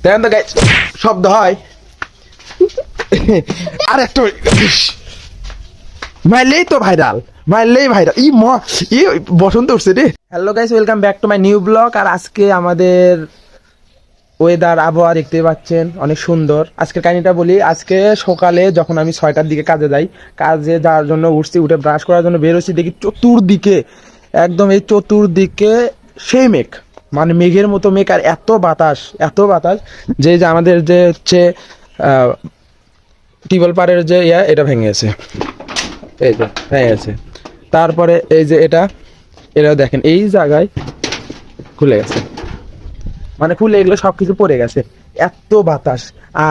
দেখেন তো গাইস শব্দ হয় আর একটা মারলেই তো ভাইরাল ই বসন্ত উঠছে রে। Hello guys, welcome back to my new blog. আর আজকে আমাদের ওয়েদার আবহাওয়া দেখতে পাচ্ছেন অনেক সুন্দর। আজকের কাহিনীটা বলি। আজকে সকালে যখন আমি 6টার দিকে কাজে যাওয়ার জন্য উঠে ব্রাশ করার জন্য বেরোচ্ছি, দেখি চতুর্দিকে একদম এই চতুর্দিকে সেই মেঘ, মানে মেঘের মতো মেঘ, আর এত বাতাস যে আমাদের যে হচ্ছে টিউবওয়েল পাড়ের যে এটা ভেঙে গেছে, এই যে ভেঙে গেছে। তারপরে এই যে এটাও দেখেন এই জায়গায় খুলে গেছে, মানে খুলে এগুলো সবকিছু পড়ে গেছে, এত বাতাস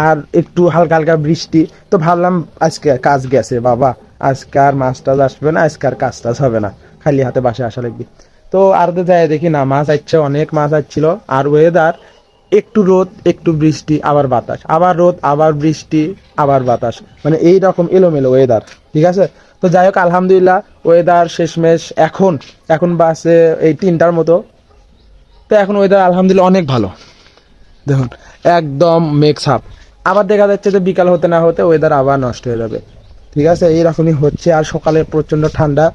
আর একটু হালকা হালকা বৃষ্টি। তো ভাবলাম আজকে কাজ গেছে বাবা, আজকে আর মাছ টাছ আসবে না, আজকে আর কাজ টাজ হবে না, খালি হাতে বাসে আসা লাগবে। তো আর তো যাই দেখি না, মাছ আসছে, অনেক মাছ আসছিল। আর ওয়েদার একটু রোদ একটু বৃষ্টি আবার বাতাস, আবার রোদ আবার বৃষ্টি আবার বাতাস, মানে এইরকম এলোমেলো ওয়েদার। ঠিক আছে, তো যাই হোক আলহামদুলিল্লাহ ওয়েদার শেষমেশ এখন বাসে এই 3টার মতো। তো এখন ওয়েদার আলহামদুলিল্লাহ অনেক ভালো, দেখুন একদম মেঘ ছাপ। আবার দেখা যাচ্ছে যে বিকাল হতে না হতে ওয়েদার আবার নষ্ট হয়ে যাবে। ঠিক আছে, এইরকমই হচ্ছে। আর সকালে প্রচন্ড ঠান্ডা।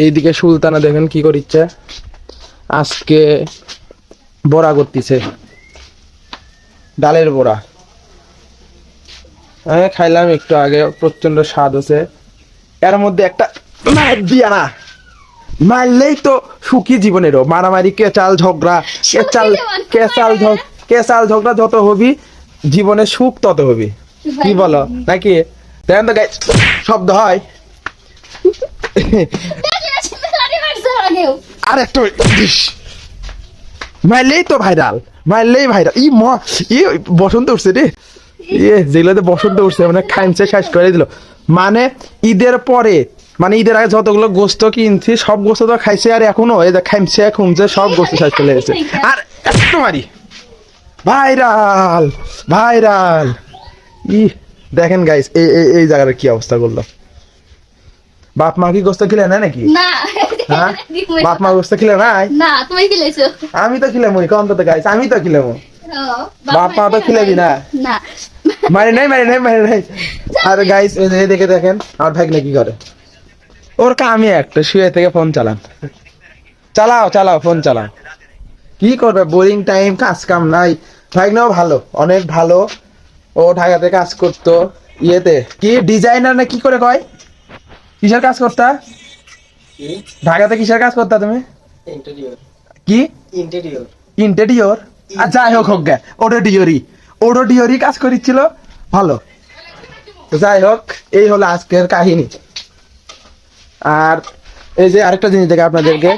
এইদিকে সুলতানা দেখেন কি করিচ্ছে, আজকে বড়া করতেছে, ডালের বড়া। হ্যাঁ খাইলাম একটু আগে, প্রচন্ড স্বাদ হচ্ছে। এর মধ্যে একটা মার দিয়া না, মারলেই তো সুখী জীবনেরও মারামারি কেচাল ঝগড়া যত হবি জীবনে সুখ তত হবি, কি বলো নাকি? দেখেন তো গাইস শব্দ হয় আর একটা মারলেই তো ভাইরাল ই বসন্ত উঠছে রে, যেগুলোতে বসন্ত উঠছে মানে খাইমসে শেষ করে দিল। মানে ঈদের পরে, মানে ঈদের আগে যতগুলো গোস্ত কিনছি সব গোস্ত তো খাইছে, আর এখনো এই যে খাইমসে খুমছে সব গোস্ত শেষ চলে গেছে। আর একটু মারি ভাইরাল ই দেখেন গাইস এই জায়গার কি অবস্থা করলো। বাপ মা কি গোস্ত খেলে না নাকি? হ্যাঁ বাপ মা গোস্ত খেলে নাই? আমি তো খেলাম ওই কম তো গাইস, আমি তো খেলাম, বাপ মা তো খেলাবি না। মারি নাই। আর গাইস এই দেখে দেখেন আমার ভাগ্নে কি করে, ওর কামই একটা শুয়ে থেকে ফোন চালাও ফোন চালাও, কি করবে, বোরিং টাইম, কাজ কাম নাই। ভাগ্নেও ভালো, অনেক ভালো। ও ঢাকাতে কাজ করতো ইয়েতে, কি ডিজাইনার না কি করে কয়, কিসের কাজ করতা ঢাকাতে, কিসের কাজ করতা তুমি? কি ইন্টেরিয়র? আর যাই হোক গে ওডো ডিওরি কাজ করিছিল, ভালো। যাই হোক এই হলো আজকের কাহিনী। আর এই যে আরেকটা জিনিস দেখে আপনাদেরকে,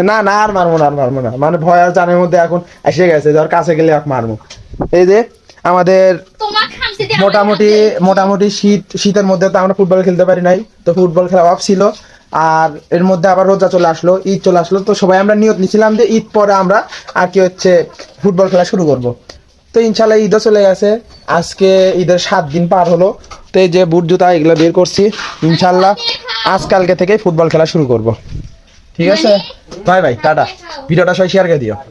না আর মারবো না, মানে ভয় আর জানের মধ্যে এখন এসে গেছে, ধর কাছে গেলে মারবো। এই যে আমাদের মোটামুটি শীতের মধ্যে তো আমরা ফুটবল খেলতে পারি নাই, তো ফুটবল খেলা অফ ছিল। আর এর মধ্যে আবার রোজা চলে আসলো, ঈদ চলে আসলো, তো সবাই আমরা নিয়ত নিয়েছিলাম যে ঈদ পরে আমরা আর কি হচ্ছে ফুটবল খেলা শুরু করব। তো ইনশাল্লাহ ঈদও চলে গেছে, আজকে ঈদের 7 দিন পার হলো। তো এই যে বুট জুতা এগুলো বের করছি, ইনশাল্লাহ আজকালকে থেকে ফুটবল খেলা শুরু করব। ঠিক আছে, বাই টাটা। ভিডিওটা সবাই শেয়ার করে দিও।